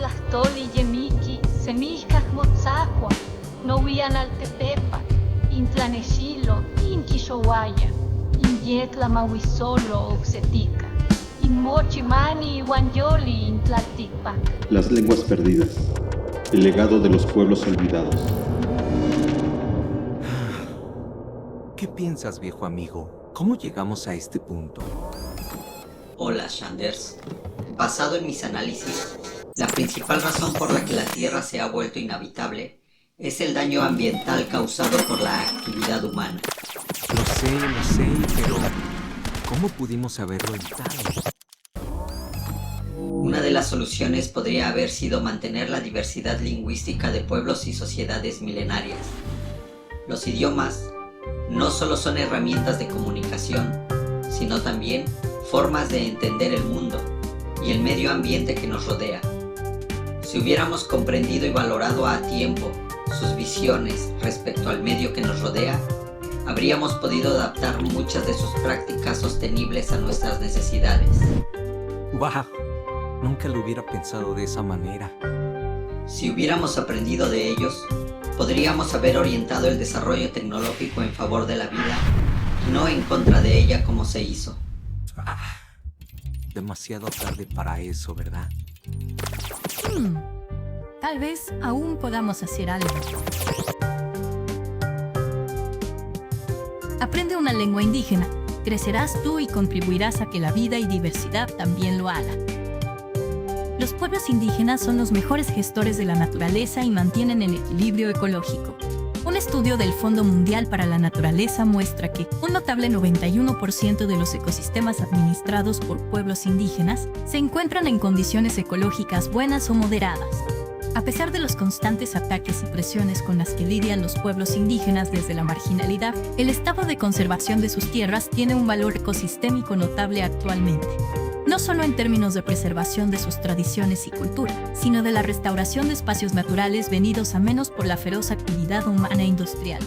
Tlahtoli yemiki, semihkak motzahua, nowian altepepa, intlanexilo, inkixowaya, inyetla mawisolo oxetica, inmochi mani iwanyoli intlaltikpak. Las lenguas perdidas, el legado de los pueblos olvidados. ¿Qué piensas, viejo amigo? ¿Cómo llegamos a este punto? Hola, Shanders. Basado en mis análisis, la principal razón por la que la Tierra se ha vuelto inhabitable es el daño ambiental causado por la actividad humana. Lo sé, pero ¿cómo pudimos haberlo evitado? Una de las soluciones podría haber sido mantener la diversidad lingüística de pueblos y sociedades milenarias. Los idiomas no solo son herramientas de comunicación, sino también formas de entender el mundo y el medio ambiente que nos rodea. Si hubiéramos comprendido y valorado a tiempo sus visiones respecto al medio que nos rodea, habríamos podido adaptar muchas de sus prácticas sostenibles a nuestras necesidades. ¡Wow! Nunca lo hubiera pensado de esa manera. Si hubiéramos aprendido de ellos, podríamos haber orientado el desarrollo tecnológico en favor de la vida y no en contra de ella como se hizo. Demasiado tarde para eso, ¿verdad? Tal vez aún podamos hacer algo. Aprende una lengua indígena. Crecerás tú y contribuirás a que la vida y diversidad también lo haga. Los pueblos indígenas son los mejores gestores de la naturaleza y mantienen el equilibrio ecológico. Un estudio del Fondo Mundial para la Naturaleza muestra que un notable 91% de los ecosistemas administrados por pueblos indígenas se encuentran en condiciones ecológicas buenas o moderadas. A pesar de los constantes ataques y presiones con las que lidian los pueblos indígenas desde la marginalidad, el estado de conservación de sus tierras tiene un valor ecosistémico notable actualmente. No solo en términos de preservación de sus tradiciones y cultura, sino de la restauración de espacios naturales venidos a menos por la feroz actividad humana e industrial.